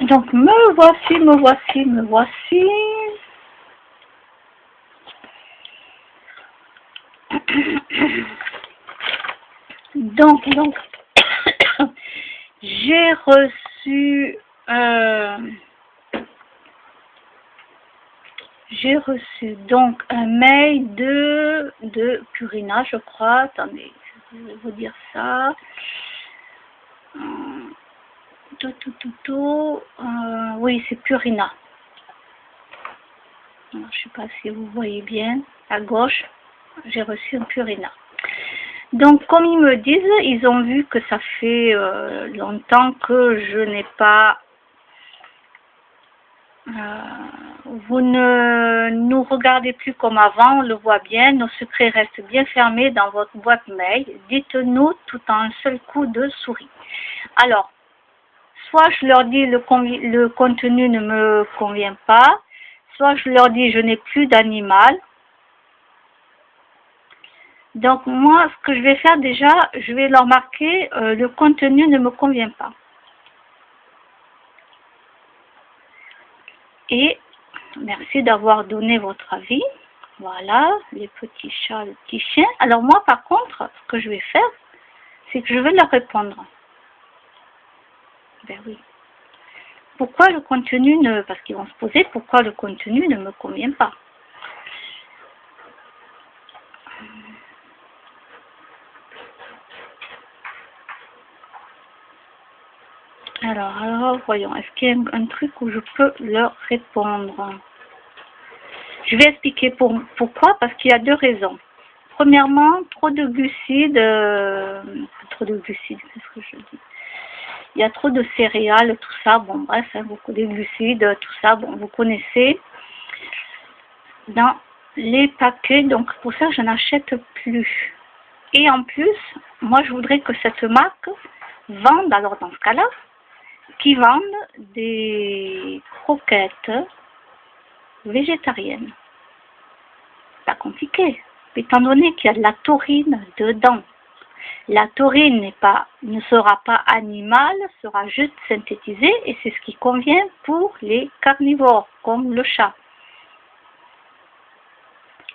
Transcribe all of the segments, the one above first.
Donc me voici, me voici, me voici. Donc, j'ai reçu donc un mail de Purina, je crois. Attendez, je vais vous dire ça. Oui, c'est Purina. Alors, je ne sais pas si vous voyez bien. À gauche, j'ai reçu un Purina. Donc, comme ils me disent, ils ont vu que ça fait longtemps que je n'ai pas... vous ne nous regardez plus comme avant, on le voit bien, nos secrets restent bien fermés dans votre boîte mail. Dites-nous tout en un seul coup de souris. Alors, soit je leur dis le contenu ne me convient pas, soit je leur dis je n'ai plus d'animal. Donc moi, ce que je vais faire déjà, je vais leur marquer le contenu ne me convient pas. Et merci d'avoir donné votre avis. Voilà, les petits chats, les petits chiens. Alors moi, par contre, ce que je vais faire, c'est que je vais leur répondre. Ben oui. Pourquoi le contenu ne... Parce qu'ils vont se poser pourquoi le contenu ne me convient pas. Alors, voyons, est-ce qu'il y a un truc où je peux leur répondre? Je vais expliquer pourquoi, parce qu'il y a deux raisons. Premièrement, trop de glucides, qu'est-ce que je dis? Il y a trop de céréales, tout ça, bon bref, hein, beaucoup de glucides, tout ça, bon, vous connaissez. Dans les paquets, donc pour ça, je n'achète plus. Et en plus, moi, je voudrais que cette marque vende, alors dans ce cas-là, qui vendent des croquettes végétariennes. Pas compliqué, étant donné qu'il y a de la taurine dedans. La taurine ne sera pas animale, sera juste synthétisée et c'est ce qui convient pour les carnivores, comme le chat.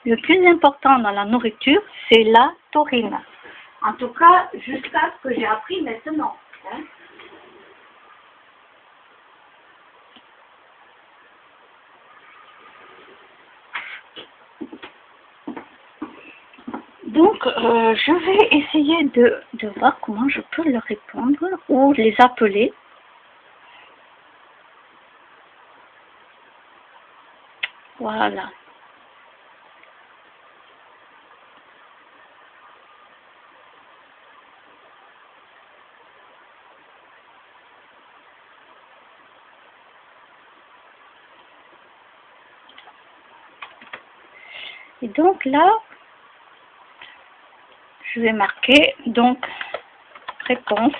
Le plus important dans la nourriture, c'est la taurine. En tout cas, jusqu'à ce que j'ai appris maintenant. Hein. Donc, je vais essayer de voir comment je peux leur répondre ou les appeler. Voilà. Et donc là, je vais marquer donc réponse.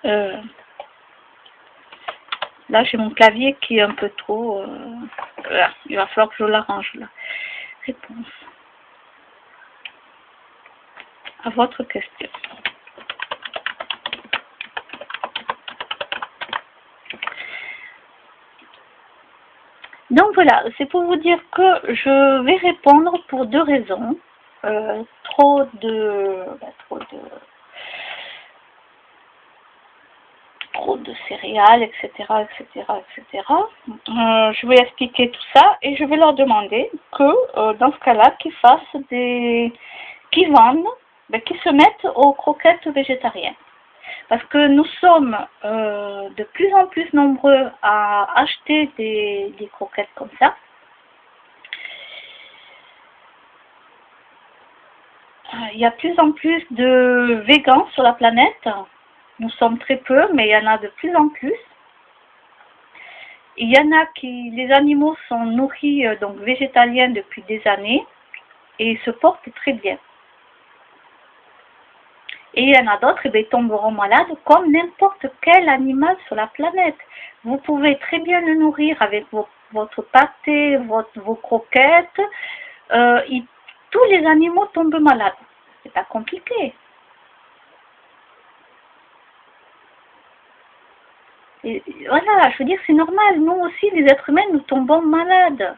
Là, j'ai mon clavier qui est un peu trop... là, il va falloir que je l'arrange là. Réponse à votre question. Donc voilà, c'est pour vous dire que je vais répondre pour deux raisons. Trop de céréales, etc., etc., etc. Je vais expliquer tout ça et je vais leur demander que dans ce cas-là, qu'ils vendent, qu'ils se mettent aux croquettes végétariennes. Parce que nous sommes de plus en plus nombreux à acheter des croquettes comme ça. Il y a de plus en plus de végans sur la planète. Nous sommes très peu, mais il y en a de plus en plus. Il y en a les animaux sont nourris donc végétaliens depuis des années et ils se portent très bien. Et il y en a d'autres, ils tomberont malades comme n'importe quel animal sur la planète. Vous pouvez très bien le nourrir avec votre pâté, vos croquettes. Tous les animaux tombent malades. C'est pas compliqué. Et voilà, je veux dire, c'est normal. Nous aussi, les êtres humains, nous tombons malades.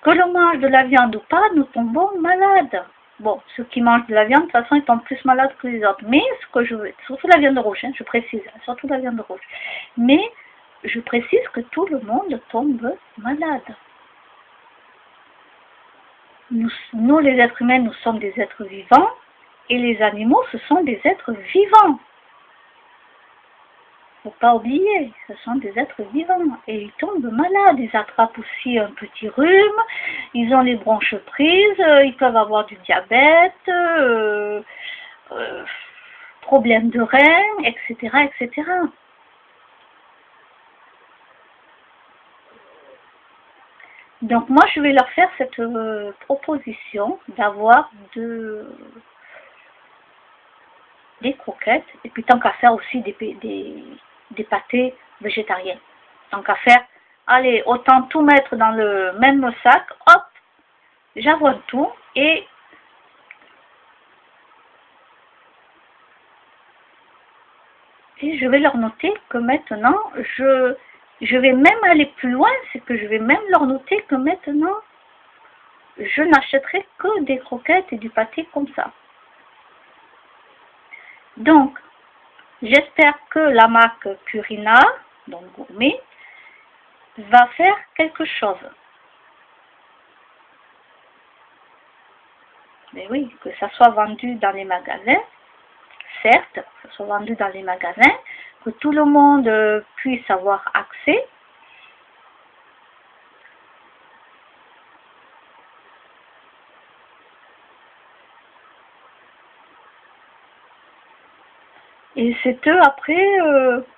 Que l'on mange de la viande ou pas, nous tombons malades. Bon, ceux qui mangent de la viande, de toute façon, ils tombent plus malades que les autres. Mais ce que je veux, surtout la viande rouge, hein, je précise, surtout la viande rouge. Mais je précise que tout le monde tombe malade. Nous, les êtres humains, nous sommes des êtres vivants, et les animaux, ce sont des êtres vivants. Faut pas oublier, ce sont des êtres vivants et ils tombent malades, ils attrapent aussi un petit rhume, ils ont les bronches prises, ils peuvent avoir du diabète, problèmes de reins, etc., etc. Donc moi je vais leur faire cette proposition d'avoir des croquettes et puis tant qu'à faire aussi des pâtés végétariens. Tant qu'à faire, allez, autant tout mettre dans le même sac, hop, j'avoine tout et je vais leur noter que maintenant, je vais même aller plus loin, c'est que je vais même leur noter que maintenant, je n'achèterai que des croquettes et du pâté comme ça. Donc, j'espère que la marque Purina, donc gourmet, va faire quelque chose. Mais oui, que ça soit vendu dans les magasins, certes, que ça soit vendu dans les magasins, que tout le monde puisse avoir accès. Et c'est eux après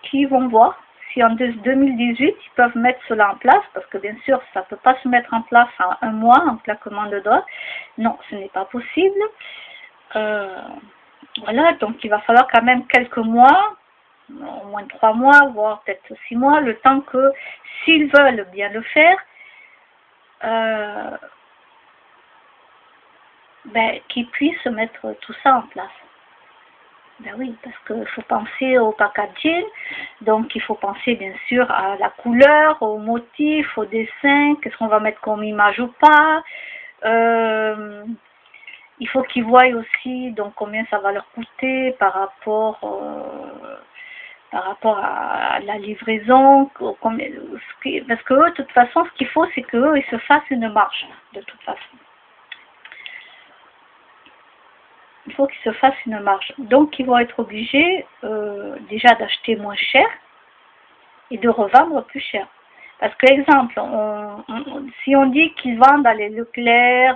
qui vont voir si en 2018 ils peuvent mettre cela en place, parce que bien sûr ça ne peut pas se mettre en place en un mois, en claquement de doigts. Non, ce n'est pas possible. Voilà, donc il va falloir quand même quelques mois, au moins 3 mois, voire peut-être 6 mois, le temps que, s'ils veulent bien le faire, qu'ils puissent mettre tout ça en place. Ben oui, parce qu'il faut penser au packaging, donc il faut penser bien sûr à la couleur, au motif, au dessin, qu'est-ce qu'on va mettre comme image ou pas. Il faut qu'ils voient aussi donc combien ça va leur coûter par rapport à la livraison, parce que eux, de toute façon, ce qu'il faut, c'est qu'eux, ils se fassent une marge, de toute façon. Il faut qu'ils se fassent une marge. Donc, ils vont être obligés déjà d'acheter moins cher et de revendre plus cher. Parce que, exemple, si on dit qu'ils vendent à les Leclerc,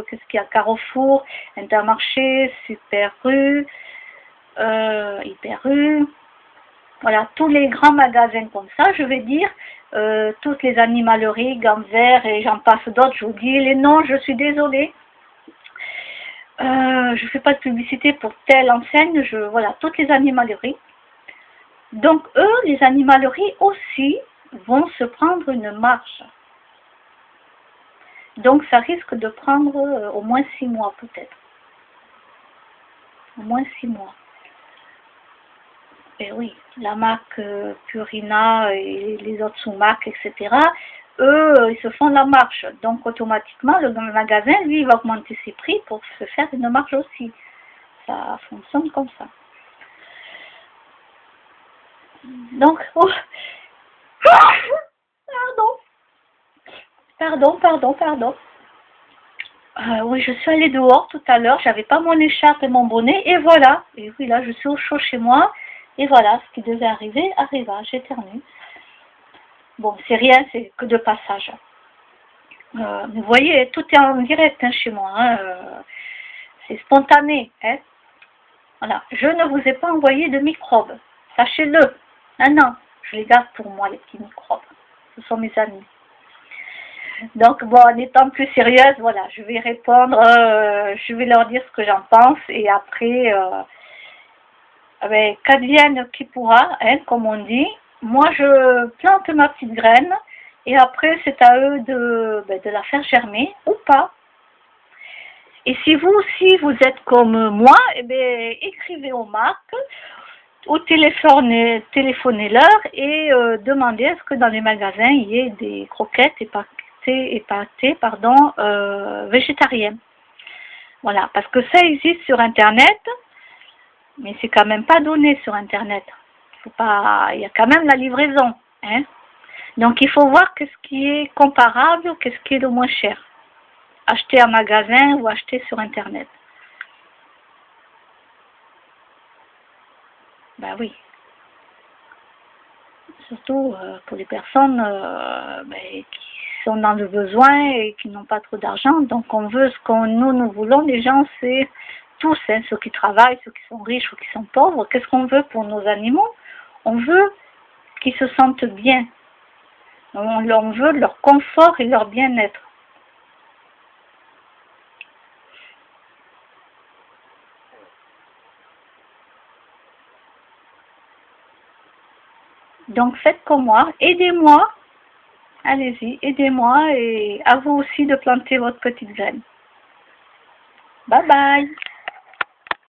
qu'est-ce qu'il y a, Carrefour, Intermarché, Super U, Hyper U, voilà, tous les grands magasins comme ça, je vais dire, toutes les animaleries, Gamver et j'en passe d'autres, je vous dis les noms, je suis désolée. Je ne fais pas de publicité pour telle enseigne, voilà, toutes les animaleries. Donc eux, les animaleries aussi, vont se prendre une marge. Donc ça risque de prendre au moins 6 mois peut-être. Au moins 6 mois. Et oui, la marque Purina et les autres sous-marques, etc., eux, ils se font la marge. Donc automatiquement, le magasin, lui, il va augmenter ses prix pour se faire une marge aussi. Ça fonctionne comme ça. Donc, oh. Pardon. Oui, je suis allée dehors tout à l'heure, j'avais pas mon écharpe et mon bonnet, et voilà. Et oui, là, je suis au chaud chez moi, et voilà, ce qui devait arriver, arriva, j'éternue. Bon, c'est rien, c'est que de passage. Vous voyez, tout est en direct hein, chez moi, hein, c'est spontané. Hein. Voilà, je ne vous ai pas envoyé de microbes, sachez-le. Non, je les garde pour moi, les petits microbes. Ce sont mes amis. Donc, bon, en étant plus sérieuse, voilà, je vais répondre, je vais leur dire ce que j'en pense, et après, qu'advienne qui pourra, hein, comme on dit. Moi, je plante ma petite graine, et après, c'est à eux de la faire germer, ou pas. Et si vous aussi, vous êtes comme moi, écrivez aux marques, ou téléphonez-leur et demandez à ce que dans les magasins, il y ait des croquettes et pâtés végétariennes. Voilà, parce que ça existe sur Internet, mais c'est quand même pas donné sur Internet. Il y a quand même la livraison. Hein. Donc il faut voir qu'est-ce qui est comparable, qu'est-ce qui est le moins cher. Acheter en magasin ou acheter sur Internet. Ben oui. Surtout pour les personnes qui sont dans le besoin et qui n'ont pas trop d'argent. Donc on veut ce qu'on nous voulons, les gens, c'est tous, hein, ceux qui travaillent, ceux qui sont riches ou qui sont pauvres. Qu'est-ce qu'on veut pour nos animaux? On veut qu'ils se sentent bien. On veut leur confort et leur bien-être. Donc faites comme moi, aidez-moi, allez-y, aidez-moi et à vous aussi de planter votre petite graine. Bye bye.